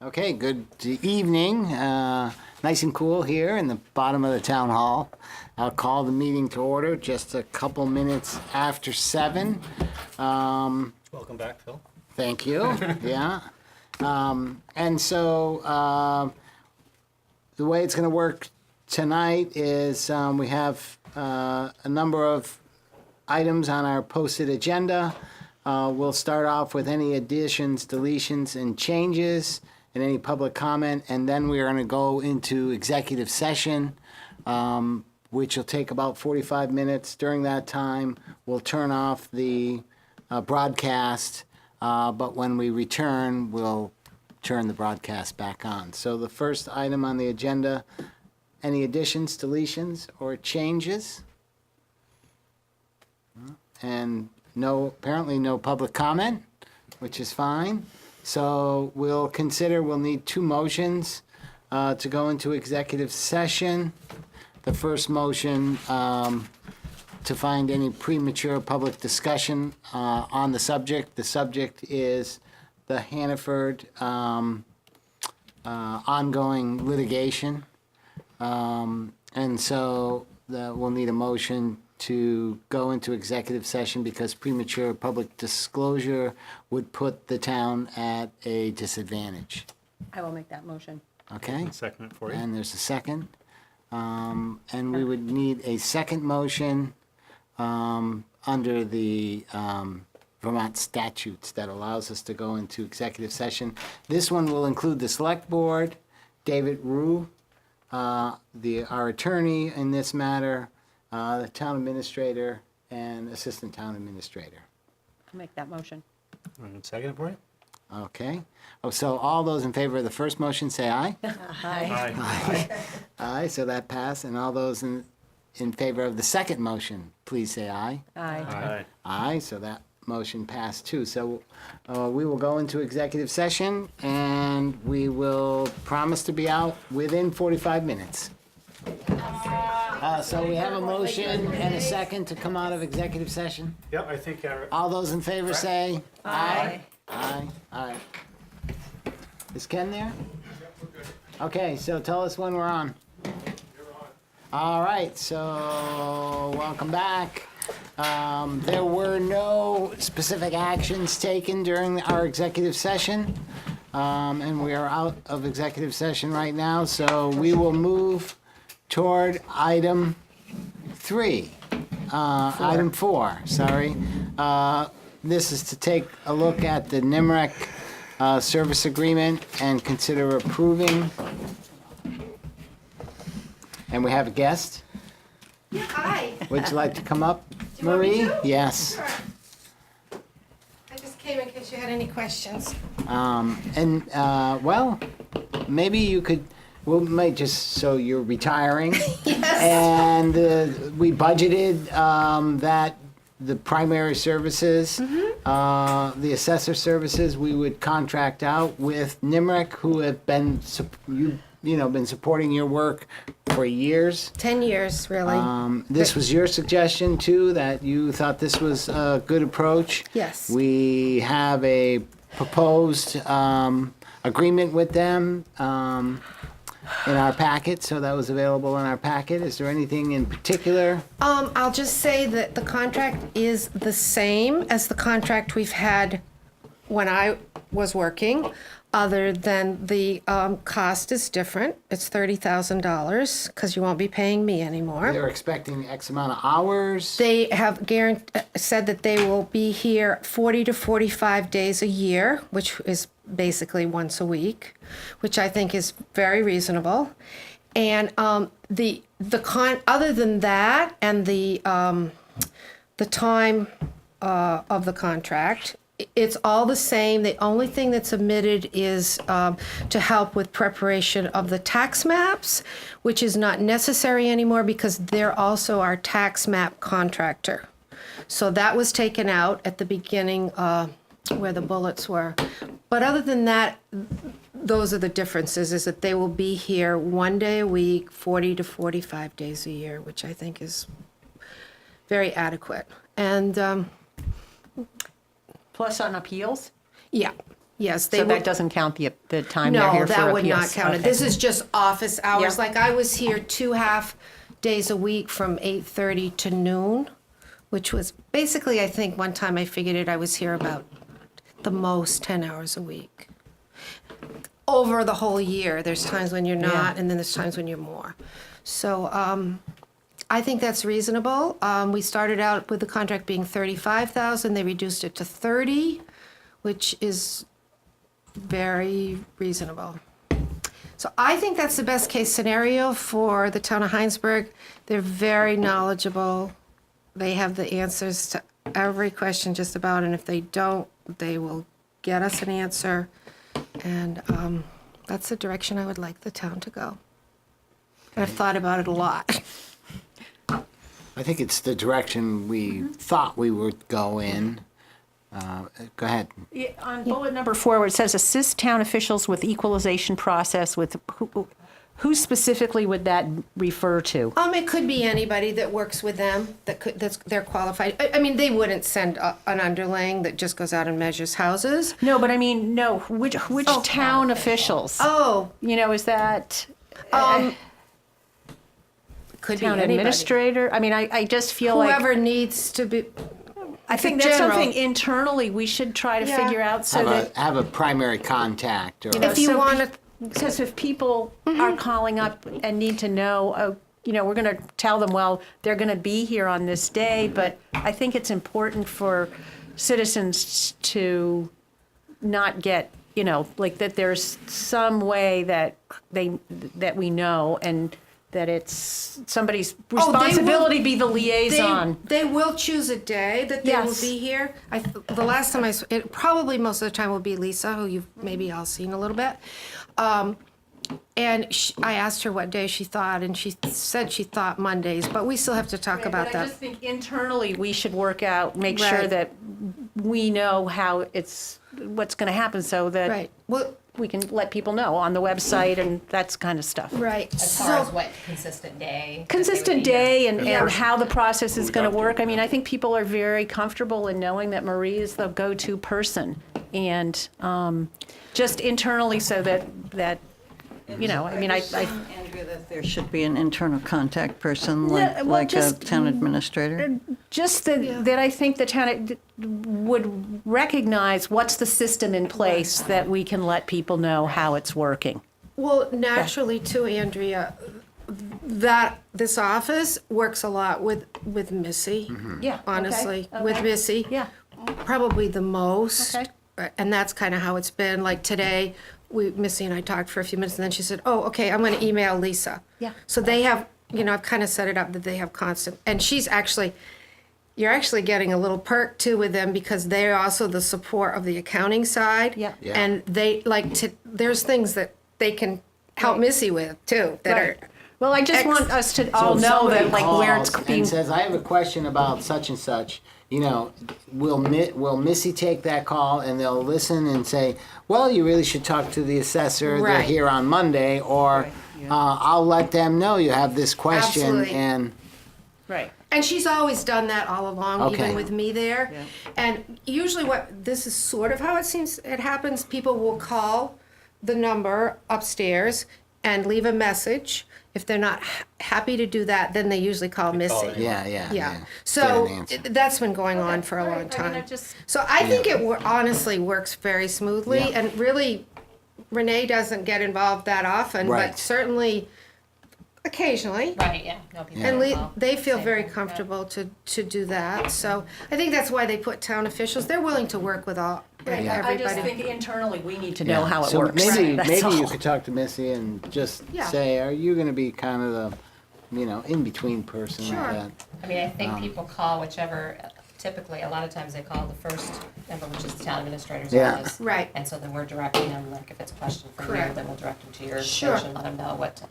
Okay, good evening. Nice and cool here in the bottom of the town hall. I'll call the meeting to order just a couple minutes after 7. Welcome back, Phil. Thank you. Yeah. And so the way it's going to work tonight is we have a number of items on our posted agenda. We'll start off with any additions, deletions, and changes, and any public comment, and then we're going to go into executive session, which will take about 45 minutes. During that time, we'll turn off the broadcast, but when we return, we'll turn the broadcast back on. So the first item on the agenda, any additions, deletions, or changes? And apparently no public comment, which is fine. So we'll need 2 motions to go into executive session. The first motion to find any premature public discussion on the subject. The subject is the Hannaford ongoing litigation. And so we'll need a motion to go into executive session because premature public disclosure would put the town at a disadvantage. I will make that motion. Okay? Second it for you. And there's a second. And we would need a second motion under the Vermont statutes that allows us to go into executive session. This one will include the Selectboard, David Rue, our attorney in this matter, the town administrator, and assistant town administrator. I'll make that motion. Second it for you. Okay. Oh, so all those in favor of the first motion say aye. Aye. Aye. Aye, so that passed. And all those in favor of the second motion, please say aye. Aye. Aye. Aye, so that motion passed too. So we will go into executive session and we will promise to be out within 45 minutes. So we have a motion and a second to come out of executive session. Yep, I think All those in favor say Aye. aye. Aye. Is Ken there? Okay, so tell us when we're on. All right, so welcome back. There were no specific actions taken during our executive session, and we are out of executive session right now, so we will move toward item 4, sorry. This is to take a look at the NEMRC service agreement and consider approving. And we have a guest. Yeah, hi. Would you like to come up, Do you want me Marie? to? Yes. Sure. I just came in case you had any questions. Well, maybe you could, we might just, so you're retiring. Yes. And we budgeted that the primary services, the assessor services, we would contract out with NEMRC, who have been, been supporting your work for years. 10 years, really. This was your suggestion too, that you thought this was a good approach. Yes. We have a proposed agreement with them in our packet, so that was available in our packet. Is there anything in particular? I'll just say that the contract is the same as the contract we've had when I was working, other than the cost is different. It's $30,000 because you won't be paying me anymore. They're expecting X amount of hours. They have said that they will be here 40 to 45 days a year, which is basically once a week, which I think is very reasonable. And other than that, and the time of the contract, it's all the same. The only thing that's omitted is to help with preparation of the tax maps, which is not necessary anymore because they're also our tax map contractor. So that was taken out at the beginning where the bullets were. But other than that, those are the differences, is that they will be here 1 day a week, 40 to 45 days a year, which I think is very adequate. And Plus on appeals? yeah, Yes, they So will. that doesn't count the time they're No, here for appeals? that would not count it. Okay. This is just office hours. Yeah. Like I was here 2.5 days a week from 8:30 to noon, which was basically, I think one time I figured it, I was here about the most 10 hours a week. Over the whole year, there's times when you're not, and then there's times when you're more. So I think that's reasonable. We started out with the contract being 35,000. They reduced it to 30, which is very reasonable. So I think that's the best case scenario for the town of Hinesburg. They're very knowledgeable. They have the answers to every question just about, and if they don't, they will get us an answer. And that's the direction I would like the town to go. I've thought about it a lot. I think it's the direction we thought we would go in. Go ahead. Yeah, on bullet number 4, where it says assist town officials with equalization process, with who specifically would that refer to? It could be anybody that works with them, they're qualified. I mean, they wouldn't send an underling that just goes out and measures houses. No, but I mean, no, which town officials? Oh, You know, is that could be town anybody. administrator? I mean, I just feel like, Whoever needs to be, I think the that's general. something internally we should try to Yeah. figure out so that, Have a primary contact or. if you so want to, because if people are calling up and need to know, you know, we're going to tell them, well, they're going to be here on this day, but I think it's important for citizens to not get, you know, like that there's some way that that we know, and that it's somebody's responsibility to be the liaison. They will choose a day that they will Yes. be here. The last time it probably most of the time will be Lisa, who you've maybe all seen a little bit. And I asked her what day she thought, and she said she thought Mondays, but we still have to talk about But I that. just think internally, we should work out, make sure Right. that we know how what's going to happen, so that Right. Well, we can let people know on the website and that's kind of stuff. right. As far as what consistent day? that they would Consistent be here. day and how the process is going to work. I mean, I think people are very comfortable in knowing that Marie is the go-to person, and just internally, so that you know, I mean, I Andrea, that there should be an internal contact person, Yeah, well, like a just- town administrator? just that I think the town would recognize what's the system in place that we can let people know how it's working. Well, naturally too, Andrea, that this office works a lot with Missy. Yeah. Honestly, okay, with okay. Missy. Yeah. Probably the most. Okay. And that's kind of how it's been. Like today, Missy and I talked for a few minutes, and then she said, "Oh, okay, I'm going to email Lisa." Yeah. So they have, you know, I've kind of set it up that they have constant, and you're actually getting a little perk too with them, because they're also the support of the accounting side. Yeah. Yeah. And they there's things that they can help Missy with too, that Right. are. Well, I just want us to all So if know somebody that, like, where it's calls being. and says, I have a question about such and such, you know, will Missy take that call and they'll listen and say, well, you really should talk to the assessor, they're Right. here on Monday, or I'll let them know you have this question. Absolutely. And Right. And she's always done that all along, Okay. even with me there. And usually this is sort of how it happens. People will call the number upstairs and leave a message. If they're not happy to do that, then they usually call Missy. it. yeah. Yeah. Get So an answer. that's been going on for a long I mean, time. I just- So I think it honestly works very smoothly, Yeah. and really, Renee doesn't get involved that often, Right. but certainly occasionally. Right, yeah. No, people And will call. they feel Same very thing, yeah. comfortable to do that. So I think that's why they put town officials. They're willing to work with everybody. I just think internally, we need to know Yeah. how it So works. Maybe, That's maybe you all. could talk to Missy and just Yeah. say, are you going to be kind of the, you know, in-between person Sure. with that? I mean, I think people call whichever, typically, a lot of times they call the first number, which is the town administrator's Yeah. office. Right. And so then we're directing them, like, if it's a question from you, Correct. then we'll direct them to your Sure. extension, let them know what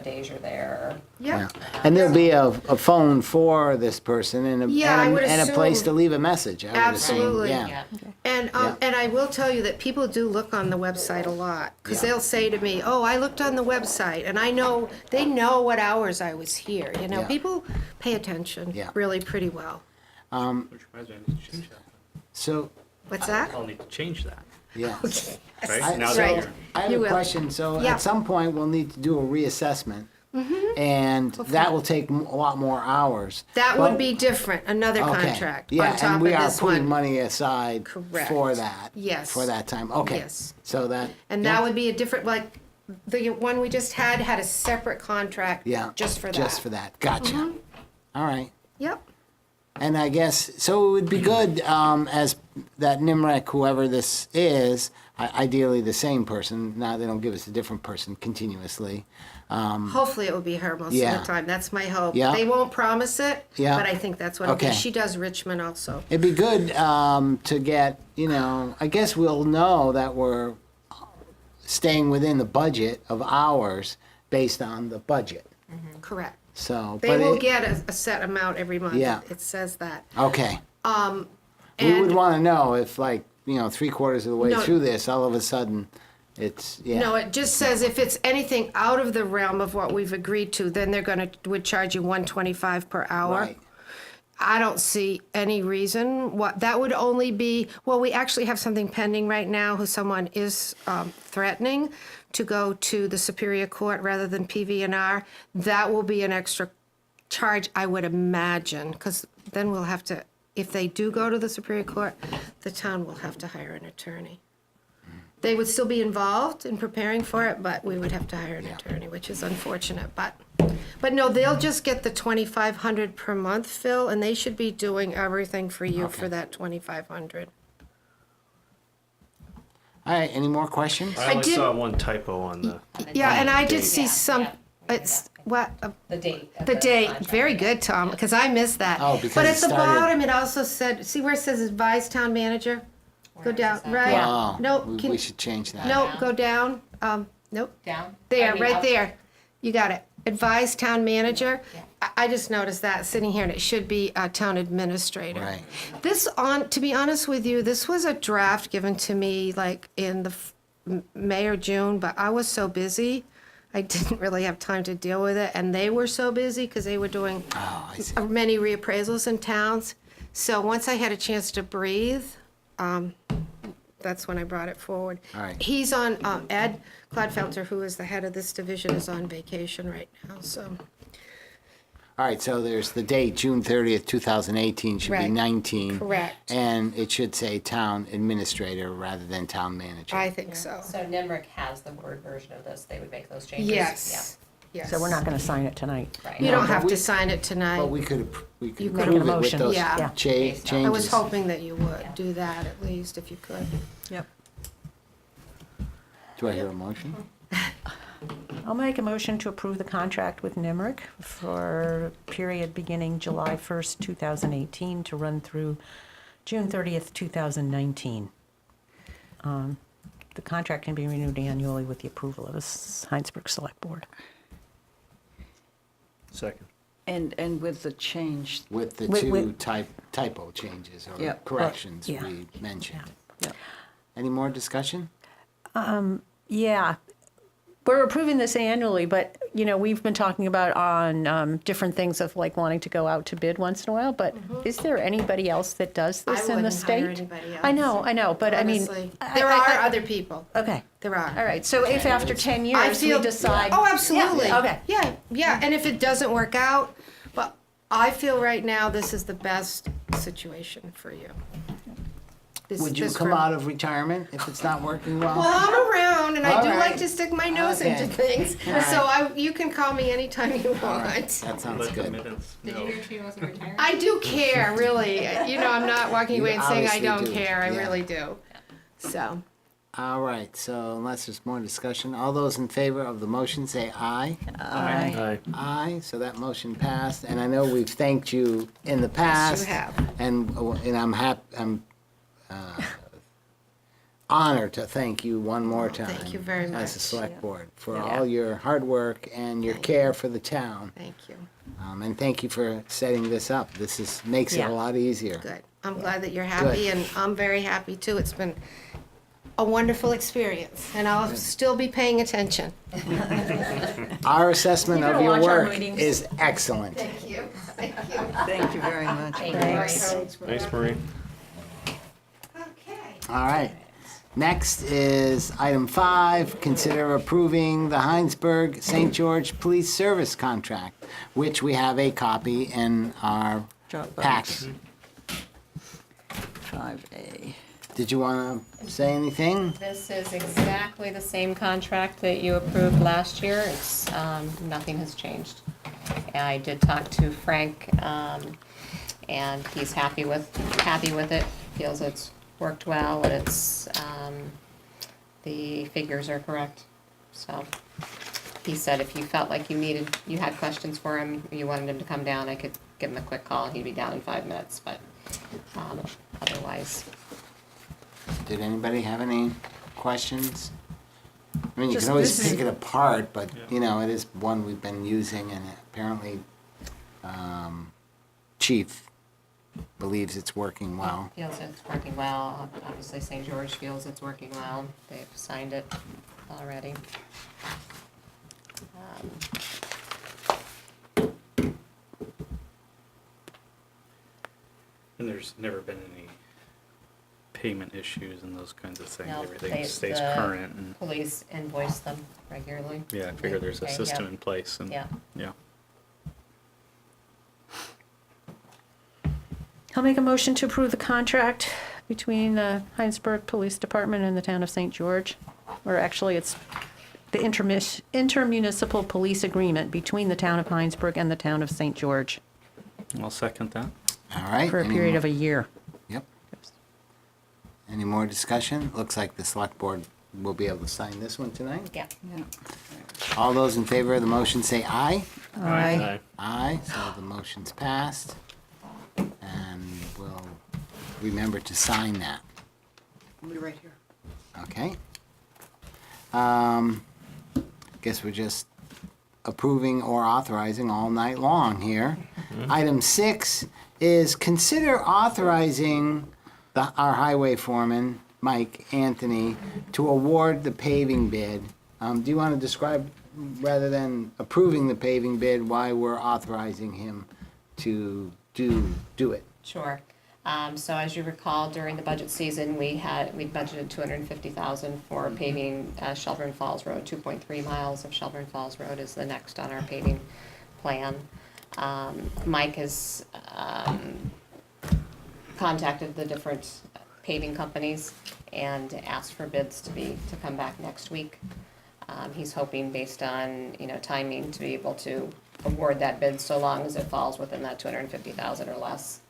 days you're there. Yeah. And there'll be a phone for this person and a, Yeah, I would and a place assume. to leave a message, I would assume. Absolutely. Yeah. And Yeah. and I will tell you that people do look on the website a lot, because Yeah. they'll say to me, "Oh, I looked on the website, and they know what hours I was here." You know, Yeah. people pay attention Yeah. really pretty well. Which reminds me, I need to change that. So, What's that? I'll need to change that. Yes. Right? I- Now so, that Right. you're- I have You a will. question. So Yeah. at some point, we'll need to do a reassessment. And that will take a lot more hours. That But- would be different, another Okay. contract Yeah, on top and of we are this putting one. money aside Correct. for that. Yes. For that time. Okay. Yes. So that. And yeah. that would be a different, like, the one we just had a separate contract Yeah. just for that. Just for that. Gotcha. All right. Yep. And I guess, so it would be good as that NEMRC, whoever this is, ideally the same person, now they don't give us a different person continuously. Hopefully it will be her most of Yeah. the time. That's my hope. Yeah. They won't promise it, Yeah. but I think that's what it Okay. is. She does Richmond also. It'd be good to get, I guess we'll know that we're staying within the budget of hours based on the budget. Correct. So, They but will it- get a set amount every month. Yeah. It says that. Okay. We would And want to know if, like, 3/4 of the way No. through this, all of a sudden, it's, yeah. no, it just says if it's anything out of the realm of what we've agreed to, then they're would charge you $125 per hour. Right. I don't see any reason what that would only be. Well, we actually have something pending right now who someone is threatening to go to the Superior Court rather than PV&R. That will be an extra charge, I would imagine, because then we'll have to, if they do go to the Superior Court, the town will have to hire an attorney. They would still be involved in preparing for it, but we would have to hire an attorney, which is unfortunate. But no, they'll just get the $2,500 per month, Phil, and they should be doing everything for you for that $2,500. All right, any more questions? I only did- saw one typo on the, Yeah, and I did date. see some. Yeah. It's what The date. of the date. contract. Very good, Tom, because I missed that. Oh, because but it at the started- bottom, it also said. See where it says advise town manager. Go Where down, is that? right? Wow. No, We should change that. no, go down. Nope. Down? There, I mean, right up. there. You got it. Advise town manager. Yeah. I just noticed that sitting here, and it should be town administrator. Right. This to be honest with you, this was a draft given to me like in the May or June, but I was so busy, I didn't really have time to deal with it, and they were so busy because they were doing Oh, I see. many reappraisals in towns. So once I had a chance to breathe, that's when I brought it forward. All right. He's on, Ed Clodfelter, who is the head of this division, is on vacation right now, so. All right, so there's the date, June 30th, 2018, should be Right. 19. Correct. And it should say town administrator rather than town manager. I think so. So NEMRC has the Word version of this. They would make those changes. Yes, yes. So we're not going to sign it tonight. Yeah, right. You No, don't but have we- to sign it But tonight. we could You could approve make it a with motion. those Yeah. Yeah. Based on- I was changes. hoping that you would do that at least, if you could. Yep. Do I hear a motion? I'll make a motion to approve the contract with NEMRC for a period beginning July 1st, 2018 to run through June 30th, 2019. The contract can be renewed annually with the approval of the Hinesburg Selectboard. second. And with the change, With the With- two with- typo changes or Yep. corrections Yeah. we mentioned. Yep. Any more discussion? Yeah, we're approving this annually, but, we've been talking about on different things of like wanting to go out to bid once in a while, but is there anybody else that does this in the wouldn't state? hire anybody I else, know, but I mean. honestly. I- There I- are I- other people. Okay, There are. all right, so if after 10 I years we feel- decide. Oh, absolutely. Yeah, okay. Yeah, and if it doesn't work out, but I feel right now this is the best situation for you. Would you come out of retirement if it's not working well? Well, I'm around, and I All do right. like to stick my nose Okay. into things, right. so you can call me anytime you want. That sounds Let the good. minutes Did you know. hear she wasn't retiring? I do care, really. I'm not walking You away and saying I obviously don't do, care. I yeah. really do. So, All right, so unless there's more discussion, all those in favor of the motion say aye. Aye. Aye, so that motion passed, and I know we've thanked you in the past. have. And I'm honored to thank you one more time. thank you very As a much. select board, for Yeah. all your hard work and your care for the town. thank you. And thank you for setting this up. Makes it Yeah. a lot easier. Good. I'm glad that you're happy, and I'm very happy too. It's been a wonderful experience, and I'll still be paying attention. Our assessment You're of gonna your watch our work meetings. is excellent. Thank you. Thank you. thank you very much. Thank you. Thanks. Thanks, Marie. Okay. All right. Next is item 5, consider approving the Hinesburg-St. George Police Service Contract, which we have a copy in our Dropbox. packet. 5A. Did you want to say anything? This is exactly the same contract that you approved last year. It's, nothing has changed. I did talk to Frank, and he's happy with it, feels it's worked well, and it's, the figures are correct. So, he said if you felt like you had questions for him, you wanted him to come down, I could give him a quick call, and he'd be down in 5 minutes, but, otherwise. Did anybody have any questions? I mean, you Just can always this is- pick it apart, but, you know, it is one we've been using, and apparently Chief believes it's working well. Feels it's working well. Obviously, St. George feels it's working well. They've signed it already. And there's never been any payment issues and those kinds of things. No, Everything they- stays the current and, Police invoice them regularly. yeah, I figure there's a Okay, system yeah. in place and, Yeah. yeah. I'll make a motion to approve the contract between the Hinesburg Police Department and the town of St. George. Or actually, it's the intermunicipal police agreement between the town of Hinesburg and the town of St. George I'll second that. All right? for a any period more- of a year. Yep. Any more discussion? Looks like the select board will be able to sign this one tonight. Yeah. All those in favor of the motion say aye. Aye. Aye, so the motion's passed. And we'll remember to sign that. Right here. Okay. Guess we're just approving or authorizing all night long here. Item 6 is consider authorizing our highway foreman, Mike Anthony, to award the paving bid. Do you want to describe, rather than approving the paving bid, why we're authorizing him to do it? Sure. So as you recall, during the budget season, we budgeted $250,000 for paving Shelburne Falls Road. 2.3 miles of Shelburne Falls Road is the next on our paving plan. Mike has contacted the different paving companies and asked for bids to come back next week. He's hoping, based on, timing, to be able to award that bid so long as it falls within that $250,000 or less.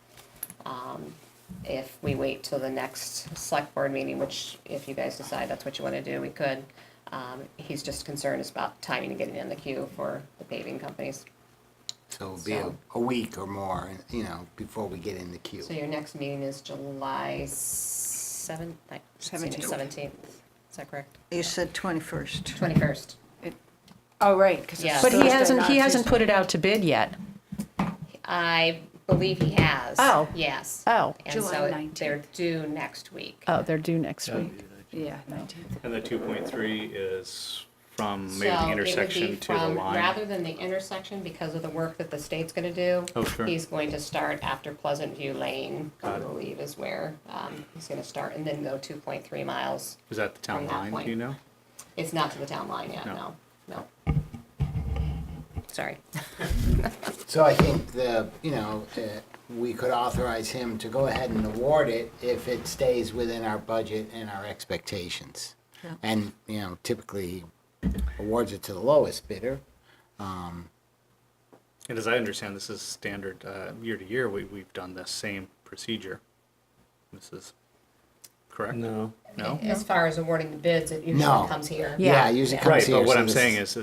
If we wait till the next select board meeting, which if you guys decide that's what you want to do, we could. He's just concerned about timing and getting in the queue for the paving companies. So it'll be So- a week or more, before we get in the queue. So your next meeting is July 7th? 17th. Is that correct? You said 21st. 21st. Oh, right, because Yeah. But he hasn't put it out to bid yet. I believe he has. Oh. Yes. Oh. And July so 19th. they're due next week. Oh, they're due next week. Yeah, 19th. And the 2.3 is from maybe So the it would intersection be to the from, line. rather than the intersection, because of the work that the state's gonna do. Oh, sure. He's going to start after Pleasant View Lane, I Got it. believe is where, he's gonna start, and then go 2.3 miles. Is that the town from that line, point. do you know? It's not to the town line yet, No. no. Sorry. So I think we could authorize him to go ahead and award it if it stays within our budget and our expectations. Yeah. And, typically he awards it to the lowest bidder. And as I understand, this is standard, year to year, we've done the same procedure. This is correct? No. No? As far as awarding the bids, it No. usually comes here. Yeah. It usually Yeah. comes Right, here. but what so I'm this- saying is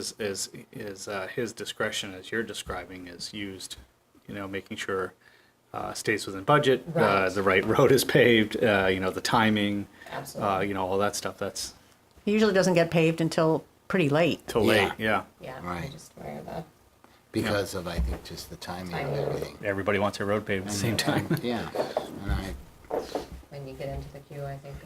his discretion, as you're describing, is used, making sure stays within budget, Right. the right road is paved, the timing, Absolutely. all that stuff, that's He usually doesn't get paved until pretty late. till Yeah. late, yeah. Yeah, Right. I'm just aware of that. Because of, I think, just the timing of Timing. everything. Everybody wants their road paved at the same time. Yeah, When you get into the queue, I think.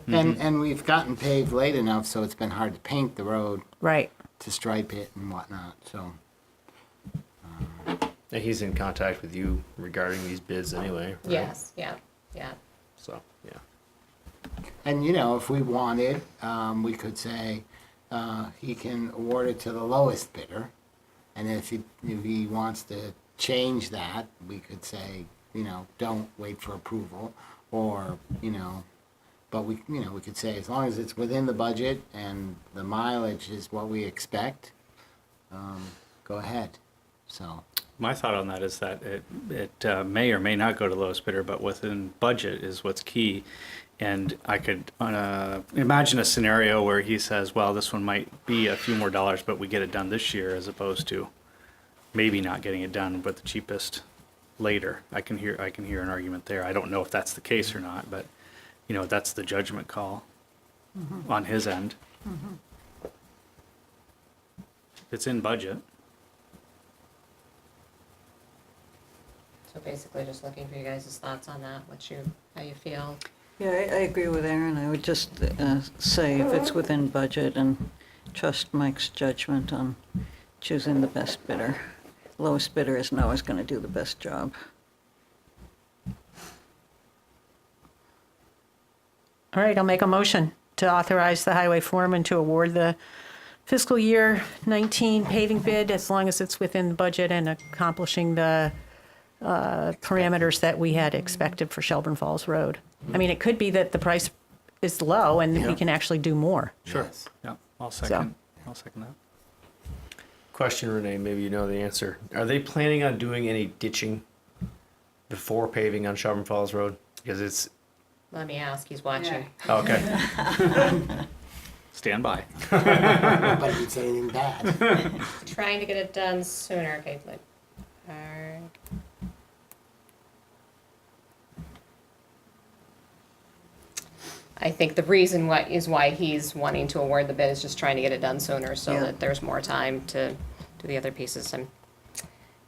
and we've gotten paved late enough, so it's been hard to paint the road, Right. to stripe it and whatnot, so. And he's in contact with you regarding these bids anyway, right? Yes, yeah. So, yeah. And, if we wanted, we could say, he can award it to the lowest bidder. And if he wants to change that, we could say, don't wait for approval, or, but we could say, as long as it's within the budget and the mileage is what we expect, go ahead, so. My thought on that is that it may or may not go to lowest bidder, but within budget is what's key. And I could imagine a scenario where he says, well, this one might be a few more dollars, but we get it done this year, as opposed to maybe not getting it done, but the cheapest later. I can hear an argument there. I don't know if that's the case or not, but that's the judgment call on his end. It's in budget. So basically just looking for you guys' thoughts on that, how you feel. Yeah, I agree with Aaron. I would just say if it's within budget and trust Mike's judgment on choosing the best bidder. Lowest bidder isn't always going to do the best job. All right, I'll make a motion to authorize the highway foreman to award the fiscal year 19 paving bid as long as it's within the budget and accomplishing the parameters that we had expected for Shelburne Falls Road. I mean, it could be that the price is low and we can actually do more. Sure. Yes. Yeah, I'll second that. Question, Renee, maybe you know the answer. Are they planning on doing any ditching before paving on Shelburne Falls Road? Because it's, Let me ask, he's watching. okay. Stand by. Nobody can say anything bad. Trying to get it done sooner, okay, like, alright. I think the reason why he's wanting to award the bid is just trying to get it done sooner so Yeah. that there's more time to do the other pieces. And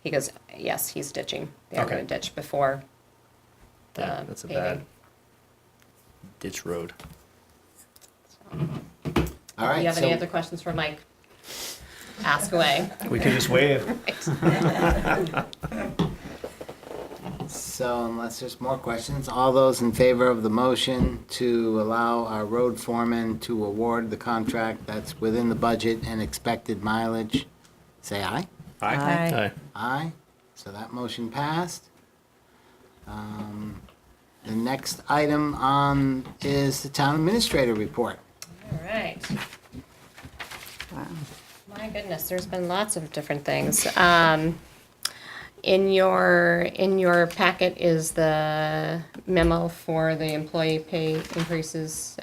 he goes, yes, he's ditching. They are Okay. gonna ditch before the Yeah, that's a paving. bad ditch road. All right. Do you have any so- other questions for Mike? Ask away. We can just wave. So unless there's more questions, all those in favor of the motion to allow our road foreman to award the contract that's within the budget and expected mileage, say aye. Aye. Aye. Aye. So that motion passed. The next item on is the town administrator report. All right. Wow. My goodness, there's been lots of different things. In your packet is the memo for the employee pay increases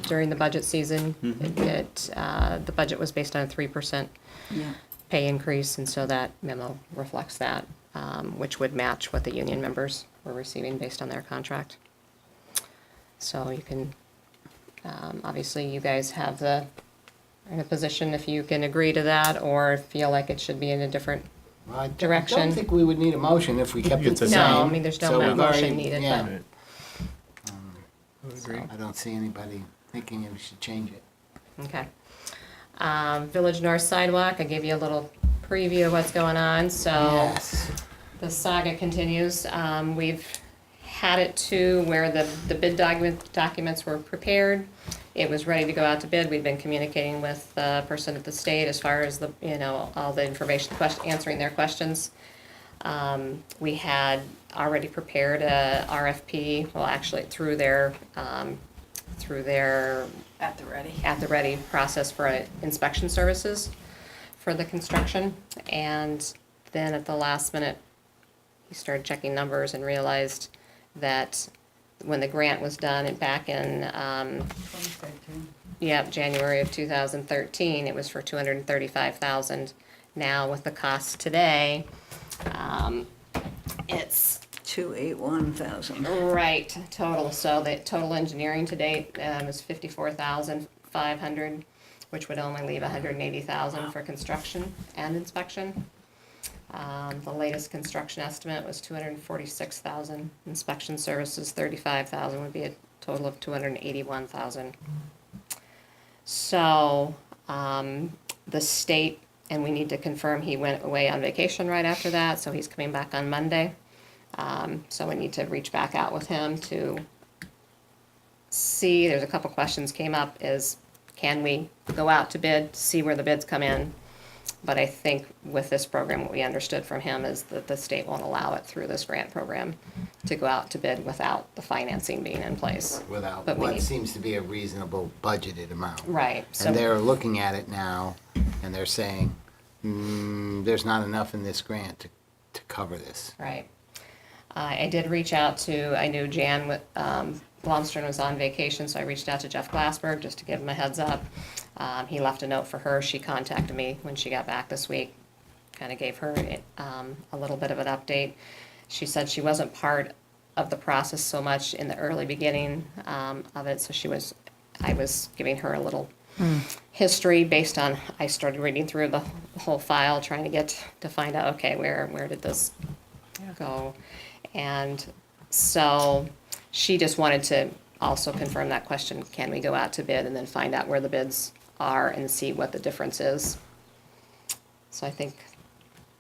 during the budget season. The budget was based on a 3% Yeah. pay increase, and so that memo reflects that, which would match what the union members were receiving based on their contract. So you can, obviously, you guys are in a position if you can agree to that or feel like it should be in a different. Well, I Direction. don't think we would need a motion if we kept it the It's same. the No, I mean, there's no So we've motion already- needed, yeah. but. I don't see anybody thinking we should change it. Okay. Village North Sidewalk, I gave you a little preview of what's going on, so Yes. the saga continues. We've had it to where the bid documents were prepared. It was ready to go out to bid. We've been communicating with the person at the state as far as all the information, answering their questions. We had already prepared a RFP, well, actually through their At the ready. at the ready process for inspection services for the construction. And then at the last minute, he started checking numbers and realized that when the grant was done back in, January of 2013, it was for $235,000. Now with the cost today, it's 281,000. right total. So the total engineering to date is $54,500, which would only leave $180,000 for construction and inspection. The latest construction estimate was $246,000. Inspection services, $35,000, would be a total of $281,000. So, the state, and we need to confirm, he went away on vacation right after that, so he's coming back on Monday. So we need to reach back out with him to see, there's a couple questions came up, is can we go out to bid, see where the bids come in? But I think with this program, what we understood from him is that the state won't allow it through this grant program to go out to bid without the financing being in place. Without But we what need- seems to be a reasonable budgeted amount. Right, so. And they're looking at it now, and they're saying, there's not enough in this grant to cover this. Right. I did reach out to, I knew Jan Blomstern was on vacation, so I reached out to Jeff Glassberg just to give him a heads up. He left a note for her. She contacted me when she got back this week, kind of gave her a little bit of an update. She said she wasn't part of the process so much in the early beginning of it, so I was giving her a little history based on, I started reading through the whole file, trying to find out, okay, where did this go? And so she just wanted to also confirm that question, can we go out to bid, and then find out where the bids are and see what the difference is. So I think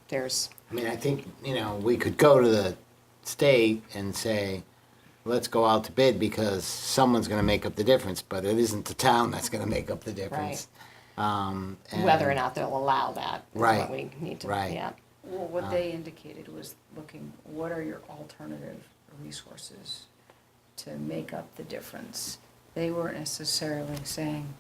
there's, I mean, I think, we could go to the state and say, let's go out to bid because someone's gonna make up the difference, but it isn't the town that's gonna make up the difference. And- whether or not they'll allow that is Right, what we need to, right. yeah. Well, what they indicated was looking, what are your alternative resources to make up the difference? They weren't necessarily saying,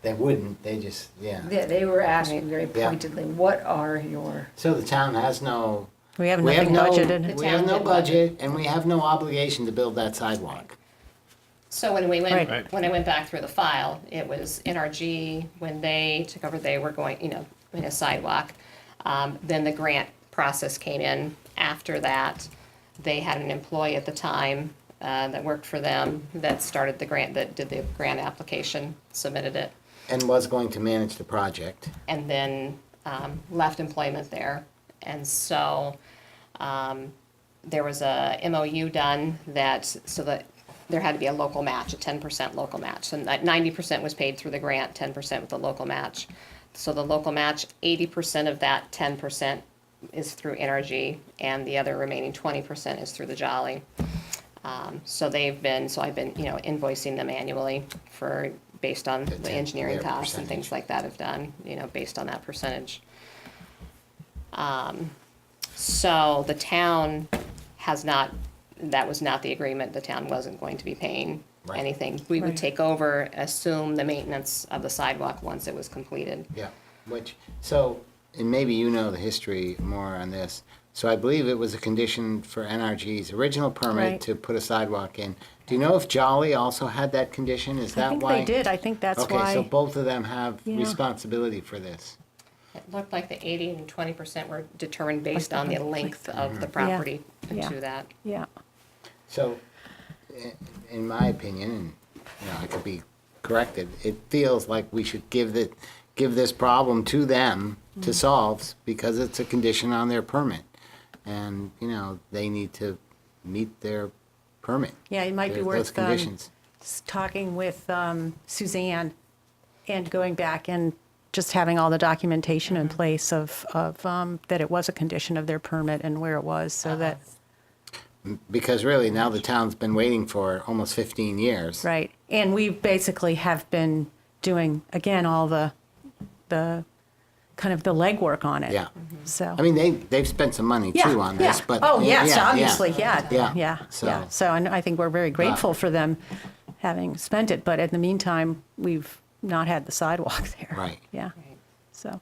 They wouldn't, they just, yeah. they were asking very Yeah. pointedly, what are your, So the town has no. We have we have nothing no- budgeted. We have town no did budget, and we have no obligation to build that sidewalk. So when we went, Right. when I went back through the file, it was NRG, when they took over, they were going, in a sidewalk. Then the grant process came in. After that, they had an employee at the time that worked for them that started the grant, that did the grant application, submitted it, And was going to manage the project. and then left employment there. And so there was a MOU done so that there had to be a local match, a 10% local match. So 90% was paid through the grant, 10% with the local match. So the local match, 80% of that 10% is through NRG, and the other remaining 20% is through the Jolly. So I've been, invoicing them annually based on the engineering their costs and things percentage. like that have done, based on that percentage. So the town that was not the agreement. The town wasn't going to be paying Right. anything. We would Right. take over, assume the maintenance of the sidewalk once it was completed. Yeah, and maybe you know the history more on this. So I believe it was a condition for NRG's original permit Right. to put a sidewalk in. Do you know if Jolly also had that condition? Is I that think why? they did. I think that's Okay, so why. both of them have Yeah. responsibility for this. It looked like the 80 and 20% were determined based on the length of the property Yeah. to that. Yeah. So, in my opinion, and I could be corrected, it feels like we should give this problem to them to solve because it's a condition on their permit, and they need to meet their permit. Yeah, it might be those worth conditions. talking with Suzanne and going back and just having all the documentation in place of that it was a condition of their permit and where it was, so that, Because really, now the town's been waiting for almost 15 years. right. And we basically have been doing, again, all the kind of the legwork on it. Yeah. So. I mean, they've spent some money Yeah, too on this, yeah. but. Oh, yes, yeah, obviously, Yeah. yeah. So- So, and I think we're very grateful for them having spent it, but in the meantime, we've not had the sidewalk there. Right. Yeah, so.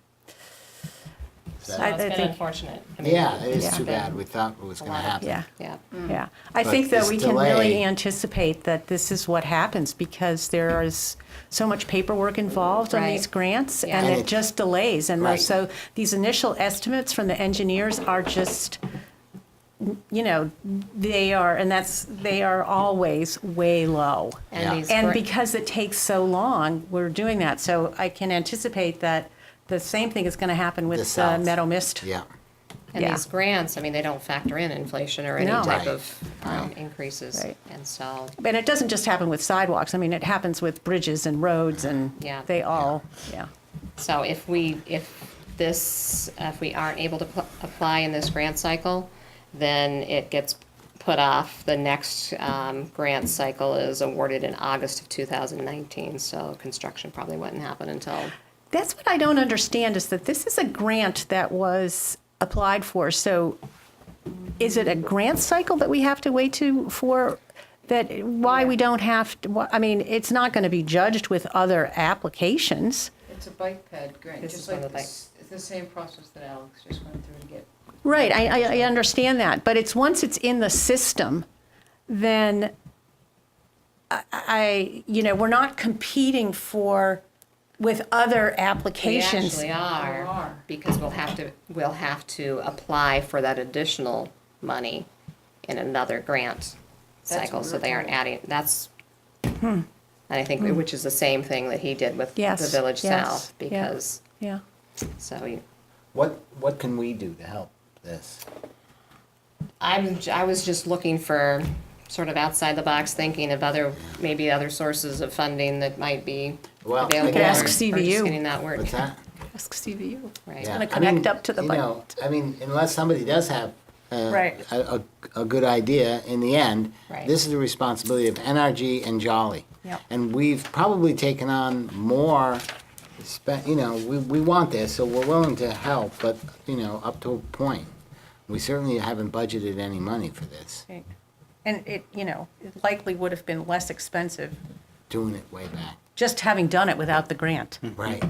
So I it's been think- unfortunate. I mean, Yeah, it is Yeah. too bad. We thought it was a going to lot of- happen. Yeah, Yeah. yeah. I But think that this we can really delay- anticipate that this is what happens because there is so much paperwork involved on Right. these grants Yeah. and And it it- just delays. And Right. so these initial estimates from the engineers are just, they are always way low. And Yeah. these And gra- because it takes so long, we're doing that. So I can anticipate that the same thing is going to happen The with south. Meadow Mist. Yeah. And Yeah. these grants, I mean, they don't factor in inflation or any No. type Right. of Right. increases. Right. And so, And it doesn't just happen with sidewalks. I mean, it happens with bridges and roads and Yeah. they all, yeah. so if we aren't able to apply in this grant cycle, then it gets put off. The next grant cycle is awarded in August of 2019, so construction probably wouldn't happen until. That's what I don't understand, is that this is a grant that was applied for, so is it a grant cycle that we have to wait for? That why we don't have to, I mean, it's not going to be judged with other applications. It's a bike ped grant, This just is one like of the this, it's the same process that Alex just went through to get. Right, I understand that, but it's once it's in the system, then we're not competing with other We applications. actually are, because we'll have to apply for that additional money in another grant cycle, what so we're they aren't told. adding, that's, and I think, which is the same thing that he did with the Yes, Village yes, South, yeah. because, Yeah, so you. What can we do to help this? I was just looking for sort of outside the box thinking of maybe other sources of funding that might be Well, available. we could ask or just CVU. getting that work. What's that? ask CVU. Right. Yeah. gonna I connect mean, up to the you bike. know, I mean, unless somebody does have Right. a good idea in the end, Right. this is the responsibility of NRG and Jolly. Yep. And we've probably taken on more, we want this, so we're willing to help, but, up to a point. We certainly haven't budgeted any money for this, Right. And it likely would have been less expensive doing it way back. just having done it without the grant. Right,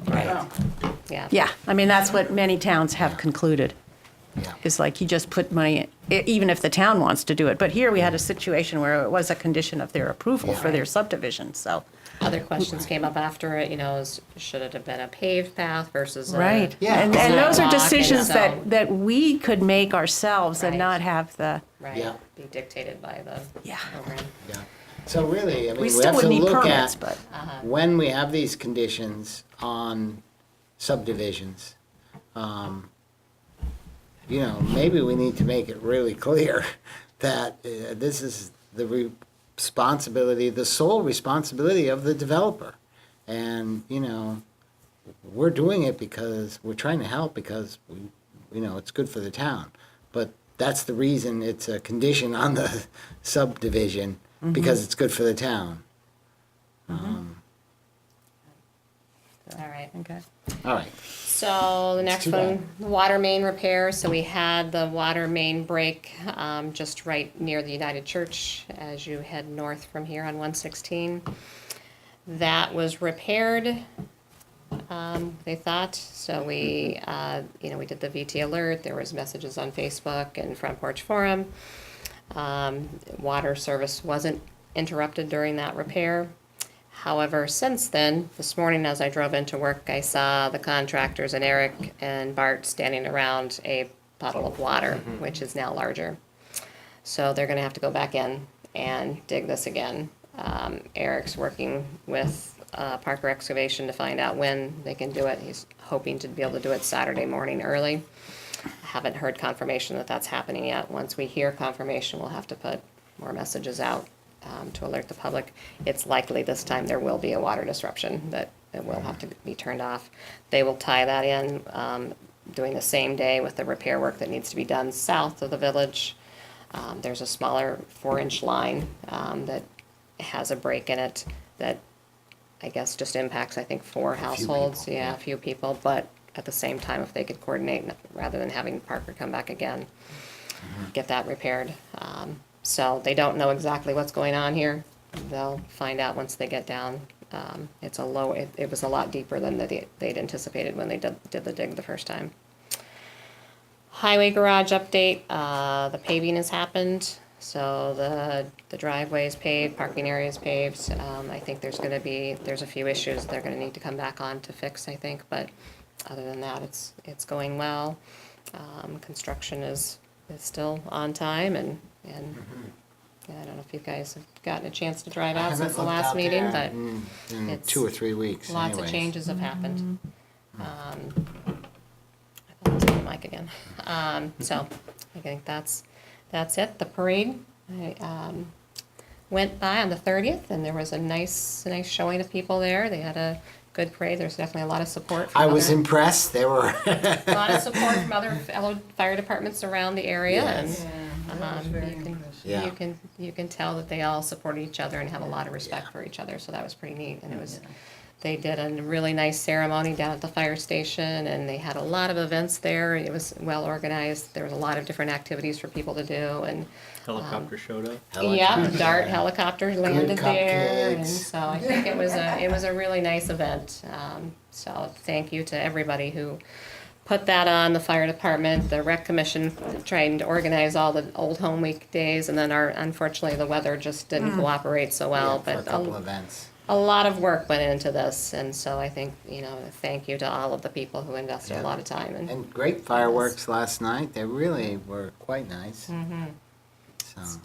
right, Yeah. Yeah, I mean, that's what many towns have concluded. yeah. Is like you just put money, even if the town wants to do it. But here we had a situation where it was a condition of their approval for their subdivision, so. Other questions came up after it, should it have been a paved path versus a. Right. Yeah. And those are sidewalk, and decisions so- that we could make ourselves and Right. not have the, Right, Yeah. be dictated by the Yeah. program. Yeah. So really, I mean, we we still have would to need look permits, at but. when we have these conditions on subdivisions. Maybe we need to make it really clear that this is the responsibility, the sole responsibility of the developer. And, we're doing it because we're trying to help because it's good for the town. But that's the reason it's a condition on the subdivision, because it's good for the town. All right. Okay. All right. So the next too one, water main repair. So we had the water main break just right near the United Church as you head north from here on 116. That was repaired, they thought. So we did the VT alert. There was messages on Facebook and Front Porch Forum. Water service wasn't interrupted during that repair. However, since then, this morning as I drove into work, I saw the contractors and Eric and Bart standing around a puddle of water, which is now larger. So they're gonna have to go back in and dig this again. Eric's working with Parker Excavation to find out when they can do it. He's hoping to be able to do it Saturday morning early. Haven't heard confirmation that that's happening yet. Once we hear confirmation, we'll have to put more messages out to alert the public. It's likely this time there will be a water disruption, that it will have to be turned off. They will tie that in, doing the same day with the repair work that needs to be done south of the village. There's a smaller 4-inch line that has a break in it that I guess just impacts, I think, 4 households. people, Yeah, a few people, but at the same time, if they could coordinate, rather than having Parker come back again, get that repaired. So they don't know exactly what's going on here. They'll find out once they get down. It was a lot deeper than they'd anticipated when they did the dig the first time. Highway garage update, the paving has happened. So the driveway is paved, parking area is paved. I think there's a few issues they're gonna need to come back on to fix, I think, but other than that, it's going well. Construction is still on time and yeah, I don't know if you guys have gotten a chance to drive out since the last meeting, but in it's 2 or 3 weeks. lots of anyways. changes have happened. I thought I was on the mic again. So I think that's it. The parade, I went by on the 30th and there was a nice showing of people there. They had a good parade. There's definitely a lot of support. I was other- impressed. There were. a lot of support from other fellow fire departments around the area, Yes. and Yeah. You can tell that they all support each other and have a lot of respect for each other, so that was pretty neat. And it was, they did a really nice ceremony down at the fire station, and they had a lot of events there. It was well organized. There was a lot of different activities for people to do, and Helicopter showed up. yeah, the DART helicopter landed there, and cupcakes. so I think it was a really nice event. So thank you to everybody who put that on, the fire department, the rec commission, trying to organize all the Old Home Week days, and then unfortunately the weather just didn't cooperate so well. Yeah, for a But couple events. a lot of work went into this, and so I think, thank you to all of the people who invested a lot of time. And great fireworks last night. They really were quite nice. So, So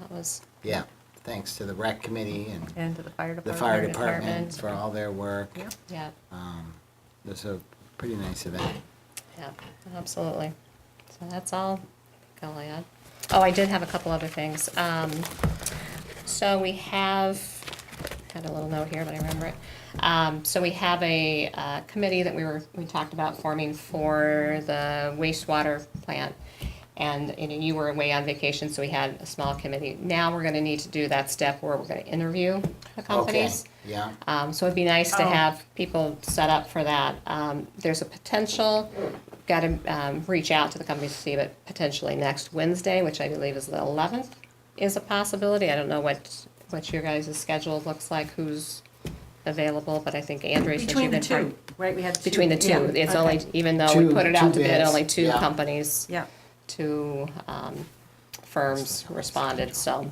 that was, yeah, thanks to the rec committee and And to the fire the department. fire department. department for all their work. yeah, It was a pretty nice event. yeah, absolutely. So that's all I had. Oh, I did have a couple other things. So we had a little note here, but I remember it. So we have a committee that we talked about forming for the wastewater plant. And you were away on vacation, so we had a small committee. Now we're gonna need to do that step where we're gonna interview the companies. Okay, yeah. So it'd be nice to have people set up for that. There's a potential, gotta reach out to the companies to see, but potentially next Wednesday, which I believe is the 11th, is a possibility. I don't know what your guys' schedule looks like, who's available, but I think Andre said Between you've the been two, right? We had two. between the two. Yeah, It's okay. only, even though we Two- put it two out to bid, bids, only two yeah. companies, Yeah. two firms responded, so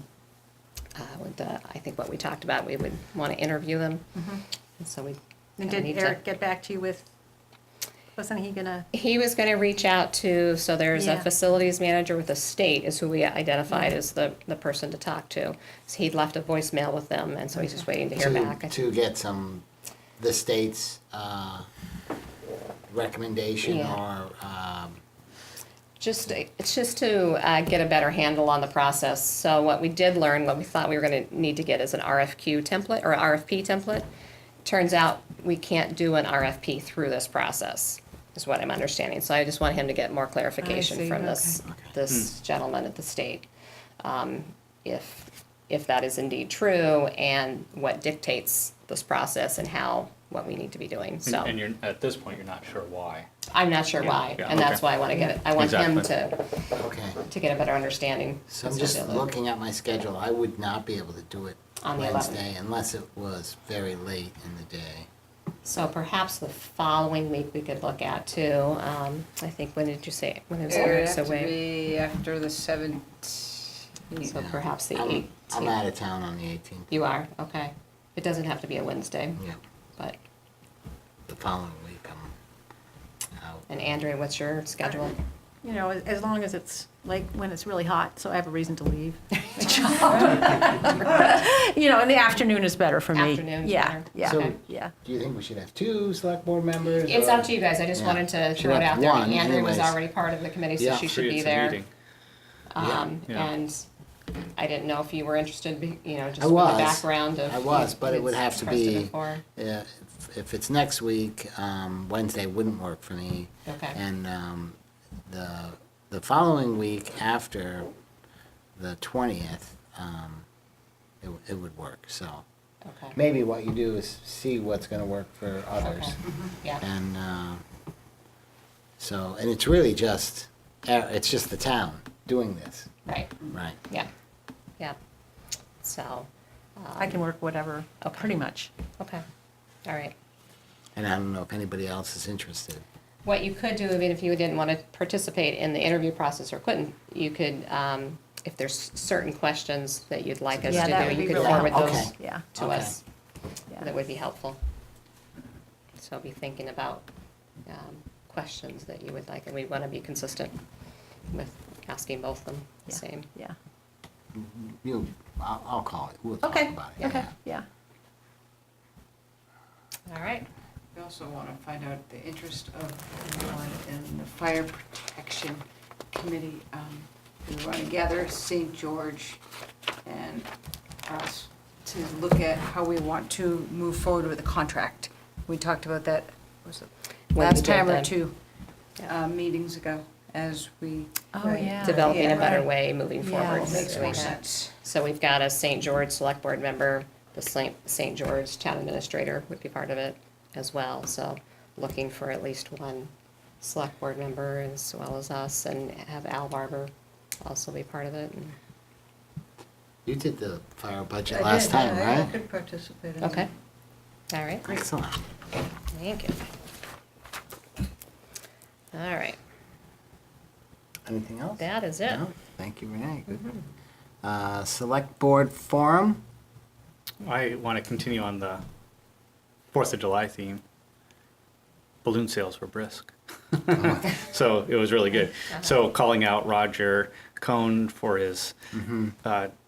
I think what we talked about, we would want to interview them. And so we And kinda did need to- Eric get back to you with, wasn't he gonna? He was gonna reach out to, so there's a Yeah. facilities manager with the state is who we identified as the person to talk to. So he'd left a voicemail with them, and so he's just waiting to hear back. To get the state's recommendation Yeah. or, It's just to get a better handle on the process. So what we did learn, what we thought we were gonna need to get is an RFQ template or RFP template. Turns out we can't do an RFP through this process, is what I'm understanding. So I just want him to get more clarification see, from this gentleman at the state. If that is indeed true, and what dictates this process and what we need to be doing, so. And you're, at this point, you're not sure why. I'm not sure why, yeah, and that's okay. why I wanna get it, I want him Exactly. okay. to get a better understanding. So I'm as to just the- looking at my schedule. I would not be able to do it On the 11th. Wednesday unless it was very late in the day. So perhaps the following week we could look at too. I think, when did you say, when was Eric's It would have to away? be after the 17th. So perhaps the I'm 18th. out of town on the 18th. You are, okay. It doesn't have to be a Wednesday, Yeah, but, the following week I'm out. and Andrea, what's your schedule? You know, as long as it's like when it's really hot, so I have a reason to leave. You know, in the afternoon is better for me. Afternoon's Yeah, better. yeah, So- Okay. yeah. Do you think we should have two select board members? It's or- up to you guys, I just Yeah. wanted to Should throw it have out there. one Andrea was anyways. already part of the committee, so Yeah. she should Free, be it's a there. meeting. Yeah. And I didn't know if you were interested, just I with the was. background of. I was, but it would have to expressed it be, before. if it's next week, Wednesday wouldn't work for me. Okay. And the following week after the 20th, it would work, so. Okay, Maybe what you do is see what's gonna work for others. okay, yeah. And, and it's really just, it's just the town doing this, Right, right? yeah, yeah. So, I can work whatever, Okay. pretty much. okay, all right. And I don't know if anybody else is interested. What you could do, even if you didn't want to participate in the interview process or couldn't, you could, if there's certain questions that you'd like us Yeah, that to would do, you be could really forward helpful. those Okay. Yeah, to Okay. us. yeah. That would be helpful. So be thinking about questions that you would like, and we want to be consistent with asking both of them the Yeah. same. Yeah, I'll call it, we'll talk okay, about it. okay, yeah. All right. We also want to find out the interest of everyone in the fire protection committee. We want to gather St. George and us to look at how we want to move forward with the contract. We talked about that, was it When we last did time or that. two Yeah. meetings ago. as we. Oh, yeah. Developing a better right. way moving forward. Yes. Makes So more we have- sense. So we've got a St. George Select Board member, the St. George Town Administrator would be part of it as well. So looking for at least one Select Board member as well as us, and have Al Barber also be part of it. And- You did the fire budget I last did, time, I right? could participate in Okay, that. all right, Excellent. thank you. All right, Anything else? that is it. No? Thank you, Renee. Good. Select Board Forum. I want to continue on the 4th of July theme. Balloon sales were brisk. So it was really good. So calling out Roger Cohn for his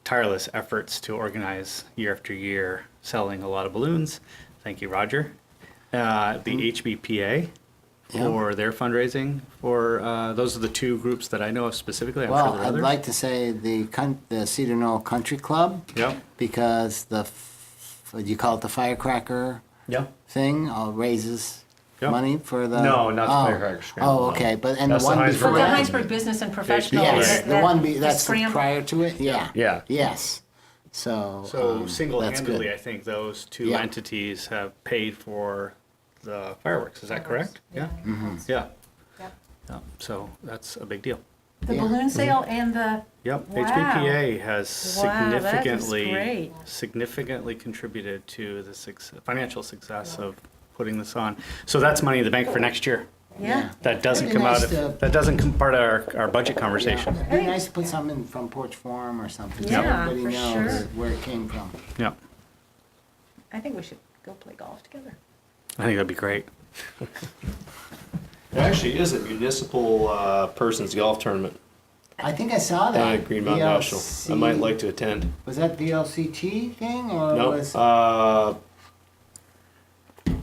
tireless efforts to organize year after year, selling a lot of balloons. Thank you, Roger. The HBPA for their fundraising. For those are the two groups that I know of specifically. I'm Well, sure there are I'd others. like to say the Cedar Knoll Country Club. Yep. Because what do you call it, the firecracker Yeah. thing, raises Yep. money for the. No, not the oh. firecracker scramble. Oh, okay, but and That's the the one Hinesburg before For the that. Hinesburg Business and Professional. Yes, that- the one the that's scramble. prior to it. Yeah. Yeah. Yes. So. So that's single-handedly, good. I think those two Yeah. entities have paid for the fireworks. Is that correct? Yeah. Yeah. Yep. Yeah. So that's a big deal. The Yeah. balloon sale and the, Yep. Wow. HBPA has Wow, that is significantly great. significantly contributed to the financial success of putting this on. So that's money in the bank for next year. yeah. That doesn't It'd be come out nice of to- that doesn't come part of our budget Yeah, conversation. it'd be nice to put something in Front Porch Forum or something, so Yeah, everybody for knows sure. where it came from. Yeah. I think we should go play golf together. I think that'd be great. It actually is a municipal person's golf tournament I think I saw down that. at Green Mountain National. I might like to attend. Was that VLCT thing or No, was?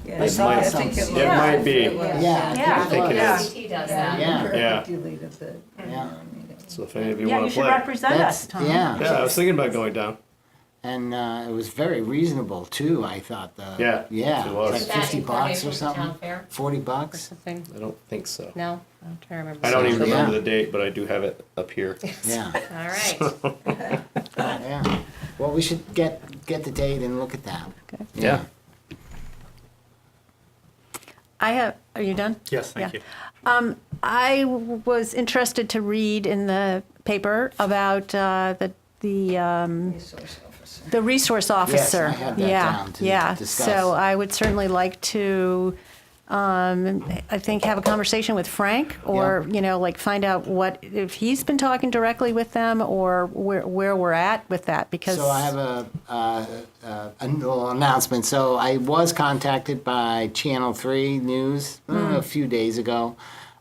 Yeah, I saw I something. think It might be. Yeah. Yeah. I think it Yeah. is. CT does that. Yeah. Yeah. Deleted the Yeah. meeting. So if any of you Yeah, want you to should play. represent That's us, Tom. yeah. Yeah, I was thinking about going down. And it was very reasonable too. I thought the Yeah, yeah, it was. like Is that 50 in bucks or coordination with something. Town Fair? $40. Something? I don't think so. No, I'm trying to remember. I don't even Yeah. remember the date, but I do have it up here. Yeah, All right. yeah. Well, we should get the date and look at that. Okay. Yeah. Are you done? Yes, thank Yeah. you. I was interested to read in the paper about Resource officer. the resource officer. I have that Yeah, down to yeah. discuss. So I would certainly like to, I think, have a conversation with Frank, or like find out if he's been talking directly with them, or where we're at with that. Because So I have a little announcement. So I was contacted by Channel 3 News a few days ago,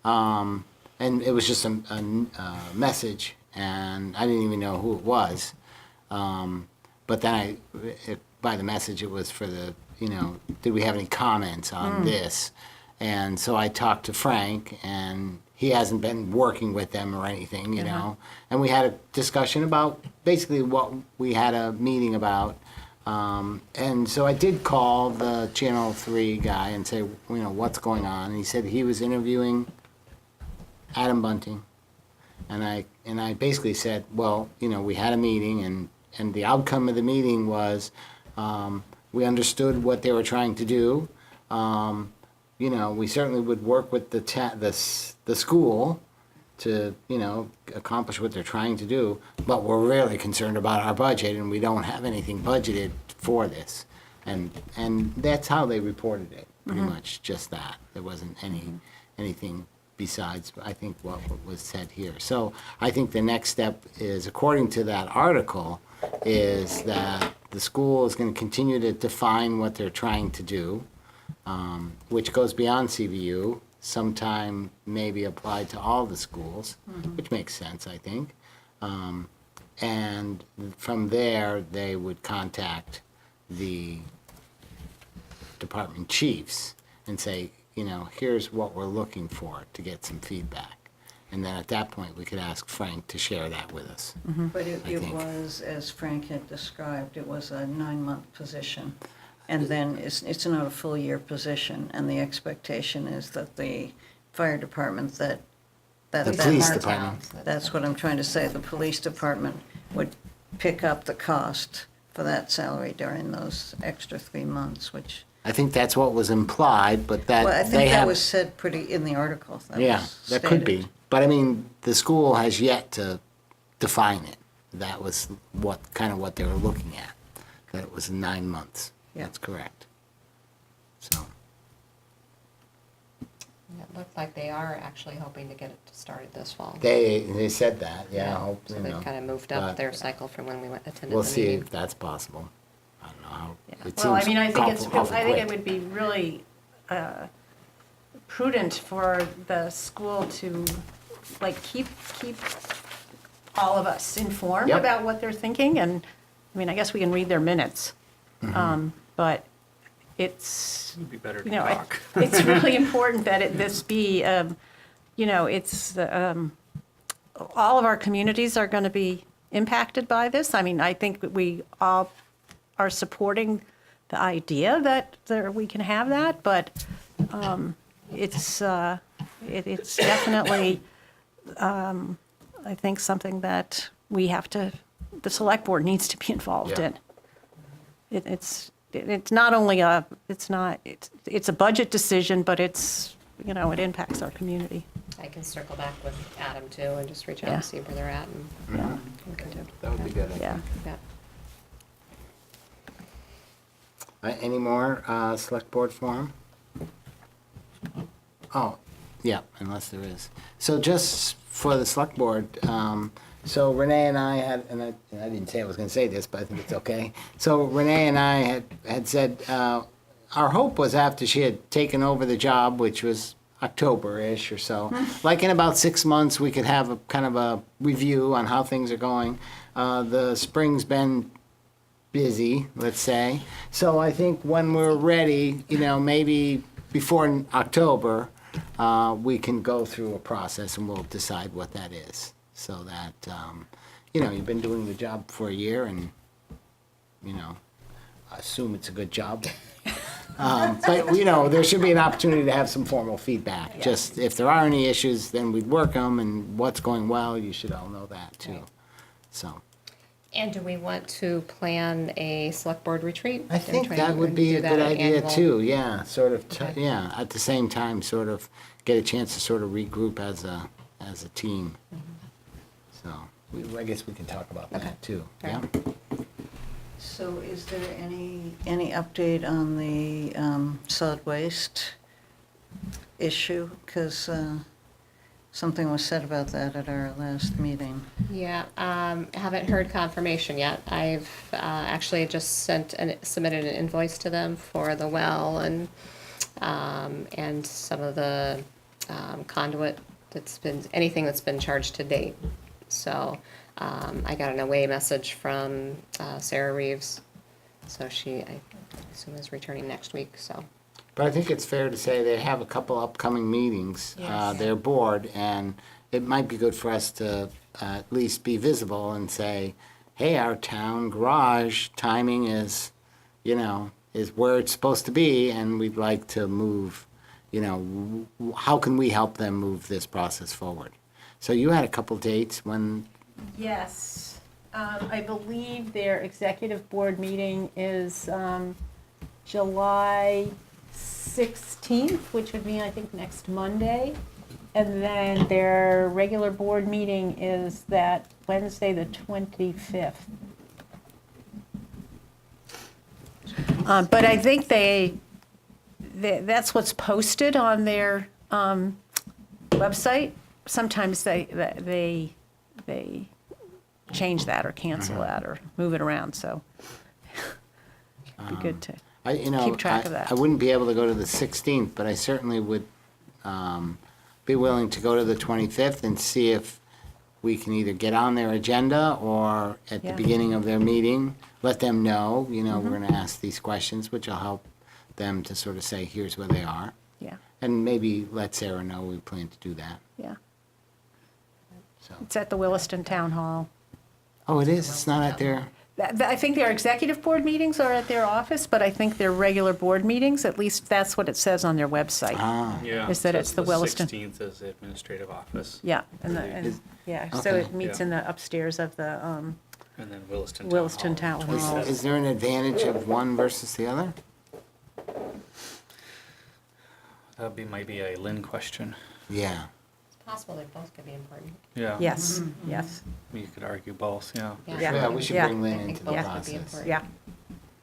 and it was just a message, and I didn't even know who it was. But then by the message, it was for the, did we have any comments on this? And so I talked to Frank, and he hasn't been working with them or anything, you know. And we had a discussion about basically what we had a meeting about. And so I did call the Channel 3 guy and say, what's going on? And he said he was interviewing Adam Bunting. And I basically said, well, we had a meeting, and the outcome of the meeting was we understood what they were trying to do. We certainly would work with the school to, accomplish what they're trying to do, but we're really concerned about our budget, and we don't have anything budgeted for this. And that's how they reported it, pretty much, just that. There wasn't anything besides, I think, what was said here. So I think the next step is, according to that article, is that the school is going to continue to define what they're trying to do, which goes beyond CVU, sometime maybe applied to all the schools, which makes sense, I think. And from there, they would contact the department chiefs and say, here's what we're looking for, to get some feedback. And then at that point, we could ask Frank to share that with us. But it I think. was, as Frank had described, it was a 9-month position. And then it's not a full year position, and the expectation is that the fire department that The that- police Our department. towns that- That's what I'm trying to say. The police department would pick up the cost for that salary during those extra 3 months, which, I think that's what was implied, but well, I that they think that have. was said pretty in the article. Yeah, was that could stated. be. But I mean, the school has yet to define it. That was what they were looking at, that it was 9 months. Yeah. That's correct. So, It looked like they are actually hoping to get it started this fall. they said that, yeah, I hope, So you they've know. kind of moved but up their cycle from when we attended We'll the see meeting. if that's possible. I don't know how, it Well, I seems mean, I think it's, awful I think it quick. would be really prudent for the school to, like, keep all of us informed Yep. about what they're thinking, and, I mean, I guess we can read their minutes. Mm-hmm. But it's, It'd be better to you know, talk. it's really important that this be, you know, it's, all of our communities are going to be impacted by this. I mean, I think that we all are supporting the idea that we can have that, but it's definitely, I think, something that we have to, the select board needs to be involved Yeah. in. It's not only it's a budget decision, but it's, you know, it impacts our community. I can circle back with Adam too and just reach out Yeah. and see where they're at and we can do. That would be good. Yeah. Yeah. Any more select board forum? Oh, yeah, unless there is. So just for the select board, so Renee and I had, and I didn't say I was going to say this, but I think it's okay. So Renee and I had said our hope was after she had taken over the job, which was October-ish or so, like in about 6 months, we could have a kind of a review on how things are going. The spring's been busy, let's say. So I think when we're ready, you know, maybe before October, we can go through a process and we'll decide what that is. So that, you know, you've been doing the job for a year and, you know, I assume it's a good job. But, you know, there should be an opportunity to have some formal feedback. Just if there are any issues, then we'd work them, and what's going well, you should all know that too. So. And do we want to plan a select board retreat? I and think try that and would be do a that good at idea annual- too, yeah, sort of, Okay. yeah, at the same time, sort of get a chance to sort of regroup as a team. So, I guess we can talk about Okay. that too, All yeah? right. So is there any update on the solid waste issue? Because something was said about that at our last meeting. Yeah, haven't heard confirmation yet. I've actually just submitted an invoice to them for the well and some of the conduit anything that's been charged to date. So I got an away message from Sarah Reeves. So I assume is returning next week, so. But I think it's fair to say they have a couple upcoming meetings, Yes. their board, and it might be good for us to at least be visible and say, hey, our town garage timing is, you know, is where it's supposed to be, and we'd like to move, you know, how can we help them move this process forward? So you had a couple dates when, Yes, I believe their executive board meeting is July 16th, which would mean, I think, next Monday. And then their regular board meeting is that Wednesday, the 25th. But I think that's what's posted on their website. Sometimes they change that or cancel that or move it around, so it'd be good to keep track of that. I wouldn't be able to go to the 16th, but I certainly would be willing to go to the 25th and see if we can either get on their agenda or at the Yeah. beginning of their meeting, let them know, you know, we're going to ask these questions, which will help them to sort of say, here's where they are. Yeah, And maybe let Sarah know we plan to do that. yeah. So. It's at the Williston Town Hall. Oh, it is? It's not at their, I think their executive board meetings are at their office, but I think their regular board meetings, at least that's what it says on their website. Yeah. Is that so it's the Williston. 16th is the administrative office. Yeah, and yeah, so Okay. it meets in the upstairs of the And then Williston. Williston Town Hall. Is there an advantage of one versus the other? That might be a Lynn question. Yeah. It's possible they both could be important. Yeah. Yes, yes, You could argue both, yeah. Yeah. Yeah. Yeah, we should Yeah. bring I Lynn think into the both would be process important. yeah,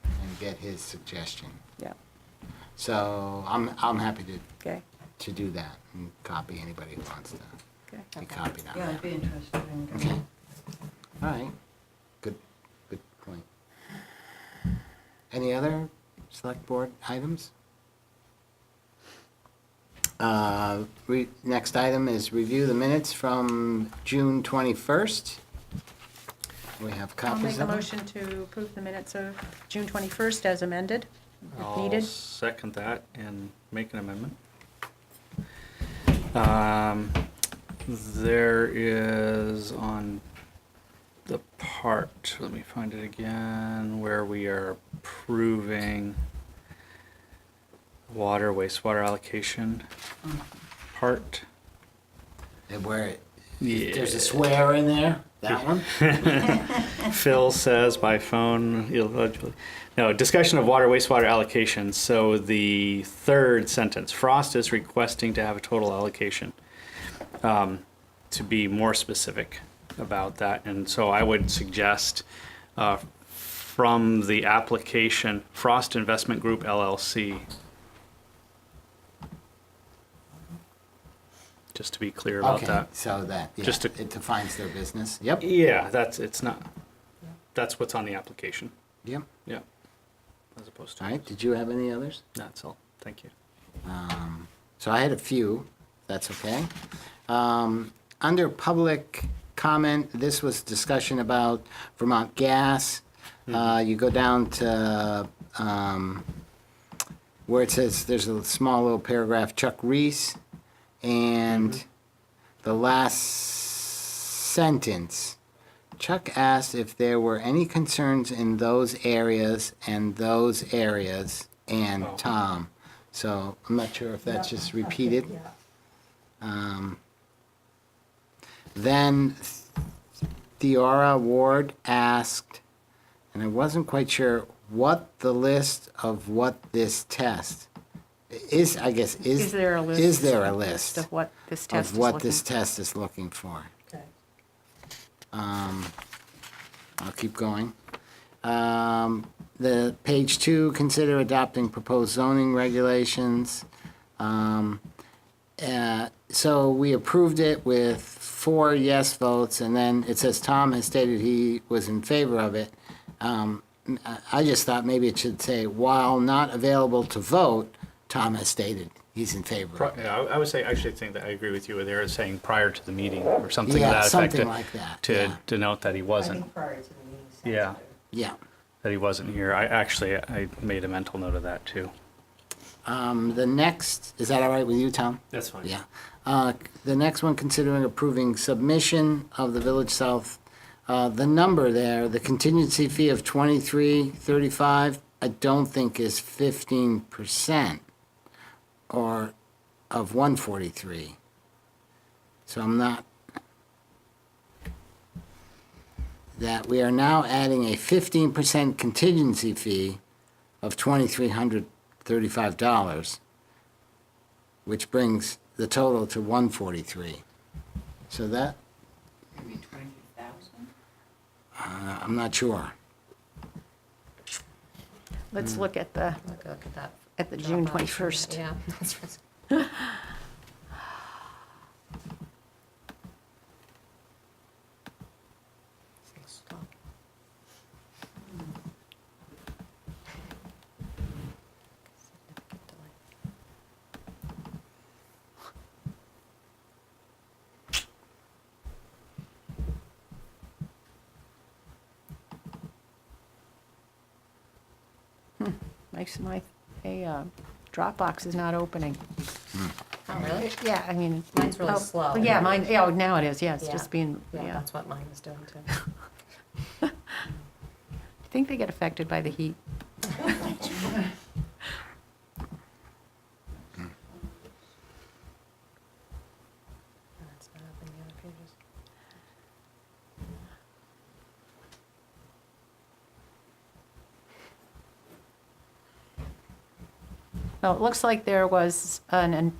and get his suggestion. yeah, So I'm happy okay, to do that and copy anybody who wants to okay. be copied on Yeah, that. I'd be interested in Okay. All right. Good point. Any other select board items? Next item is review the minutes from June 21st. We have I'll copies make a of them. motion to approve the minutes of June 21st as amended, if I'll needed. second that and make an amendment. There is on the part, let me find it again, where we are approving water, wastewater allocation part. And where Yeah. there's a swear in there, that one? Phil says by phone, no, discussion of water wastewater allocation. So the third sentence, Frost is requesting to have a total allocation. To be more specific about that. And so I would suggest from the application, Frost Investment Group LLC. Just to be clear about Okay, that. so that, yeah, Just to- it defines their business. Yep, Yeah, that's what's on the application. yep. Yeah. As opposed to. All right, did you have any others? That's all. Thank you. So I had a few, that's okay. Under public comment, this was discussion about Vermont Gas. You go down to where it says, there's a small little paragraph, Chuck Reese, and the last sentence, Chuck asked if there were any concerns in those areas and Oh. Tom. So I'm not sure if that's just repeated. Then Theora Ward asked, and I wasn't quite sure what the list of what this test is, I guess, Is there a list? Is there a list Of what this test of is what looking this test is looking for? Okay. I'll keep going. The page 2, consider adopting proposed zoning regulations. So we approved it with 4 yes votes, and then it says Tom has stated he was in favor of it. I just thought maybe it should say, while not available to vote, Tom has stated he's in favor of it. Yeah, I would say, actually think that I agree with you. They're saying prior to the meeting or something to Yeah, that effect. something like that, To yeah. denote that he wasn't. prior to the meeting. Yeah, Yeah. that he wasn't here. I made a mental note of that too. The next, is that all right with you, Tom? That's fine. Yeah. The next one, considering approving submission of the Village South, the number there, the contingency fee of $23.35, I don't think is 15% or of 143. So I'm not, that we are now adding a 15% contingency fee of $2,335, which brings the total to 143. So that, Maybe 23,000? I'm not sure. Let's look at the, Look at that. at the June Dropbox. 21st. Yeah, that's what's. My Dropbox is not opening. Oh, really? Yeah, I mean. Mine's really oh, slow. Yeah, mine, now it is, yeah, it's Yeah. just being, Yeah, yeah. that's what mine was doing too. think they get affected by the heat. Well, it looks like there was an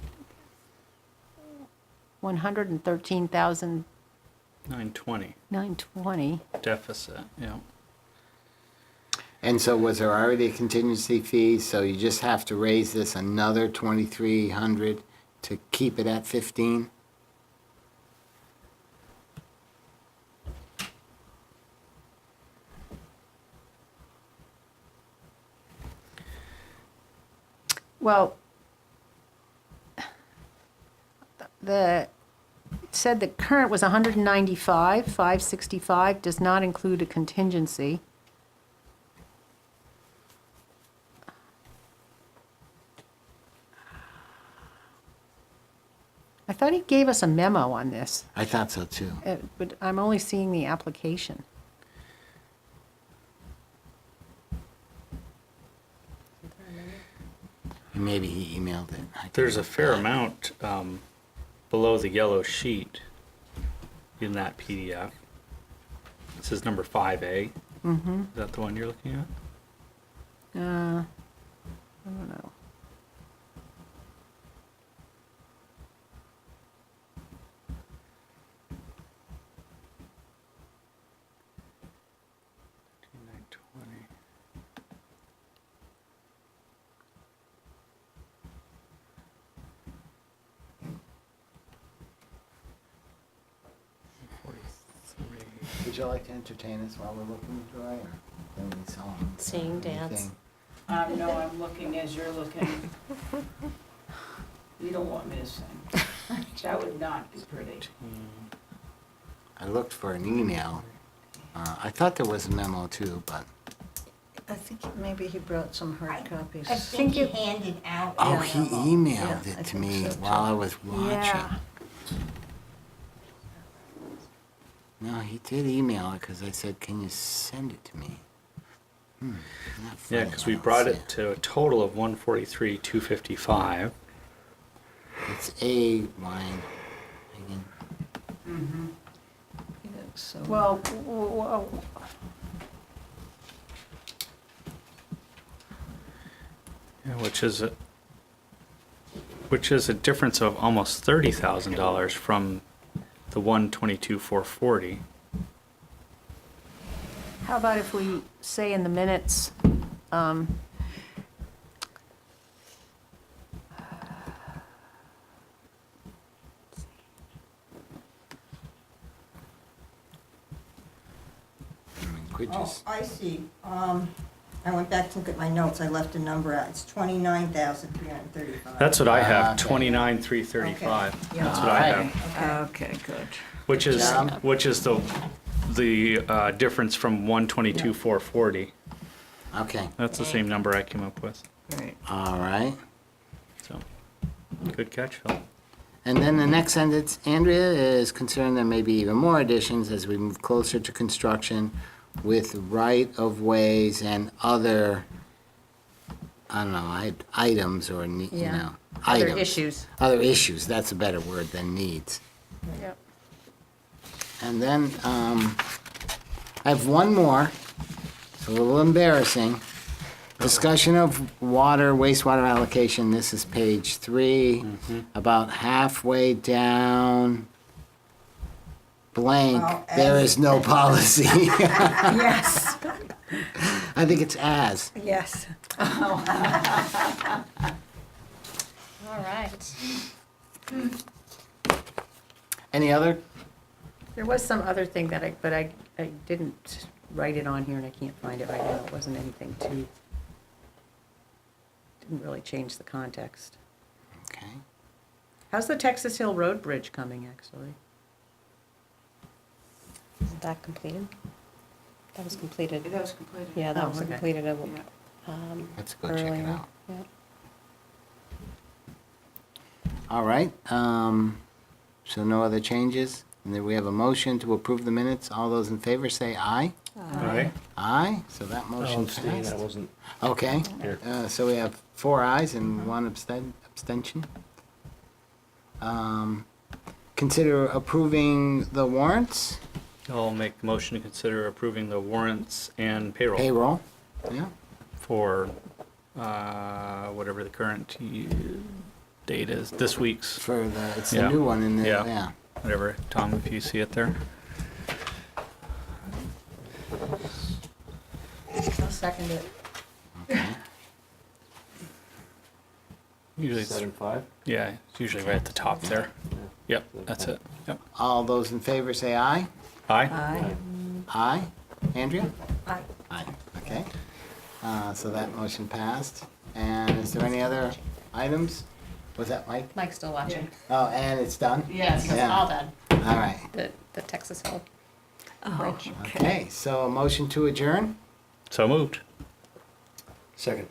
113,920 920 deficit, yeah. And so was there already a contingency fee, so you just have to raise this another 2,300 to keep it at 15? Well, it said the current was 195, 565, does not include a contingency. I thought he gave us a memo on this, I thought so too. but I'm only seeing the application. Maybe he emailed it. I There's a can't- fair amount below the yellow sheet in that PDF. This is number 5A. Mm-hmm. Is that the one you're looking at? I don't know. Would you like to entertain us while we're looking, Joy, or then we saw Seeing dance. No, I'm looking as you're looking. You don't want me to sing. That would not be pretty. I looked for an email. I thought there was a memo too, but, I think maybe he brought some hard copies. I think he handed out. oh, the he memo. emailed Yeah, I it to think me so, too. while I was watching. Yeah. No, he did email it because I said, can you send it to me? Not Yeah, funny, because I we don't brought see it to a total of 143,255. It's a line. Again. Yeah, so Well, Yeah, which is a difference of almost $30,000 from the 122,440. how about if we say in the minutes, I mean, could Oh, just, I see. I went back to look at my notes. I left a number out. It's 29,335. That's what I have, Okay. 29,335. Okay. Yeah. That's what I Alright. have. Okay, good. Which is Job. the difference from 122,440. okay, That's the same number I came up with. Great. all right. So, good catch, Phil. And then the next sentence, Andrea is concerned there may be even more additions as we move closer to construction with right-of-ways and other, I don't know, items or, you Yeah. know, other items. issues. Other issues, that's a better word than needs. Yep. And then, I have one more, it's a little embarrassing. Discussion of water, wastewater allocation, this is page 3, about halfway down, blank, Oh, there as- is no policy. Yes, I think it's as. yes. All right. Any other? There was some other thing that I didn't write it on here and I can't find it right now. It wasn't anything too, didn't really change the context. Okay. How's the Texas Hill Road Bridge coming, actually? Isn't that completed? That was completed. That was completed. Yeah, that Oh, was okay. completed Yeah. Let's go check it earlier. out. Yeah. All right, so no other changes? And then we have a motion to approve the minutes. All those in favor say aye. Aye. Aye, so that I'll motion abstain, I passed. wasn't Okay, here. so we have 4 ayes and 1 abstention. Consider approving the warrants, I'll make the motion to consider approving the warrants and payroll payroll. Yeah, for whatever the current date is, this week's, for the, it's the Yeah. new one in the, Yeah. yeah. whatever. Tom, if you see it there. I'll second it. Usually it's, 7-5? yeah, it's usually right at the top there. Yep, that's it. Yep. All those in favor say aye. Aye. Aye. Aye. Andrea? Aye. Aye. Okay. So that motion passed. And is there any other items? Was that Mike? Mike's still watching. Oh, and it's done? Yes, it's Yeah. all done. All right. The Texas Hill Oh, Bridge. Okay, so a motion to adjourn? So moved. Second.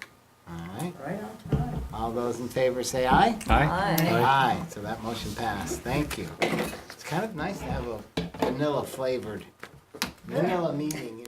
All right. Right on time. All those in favor say aye. Aye. Aye. So that motion passed. Thank you. It's kind of nice to have a vanilla flavored, vanilla meeting, you know.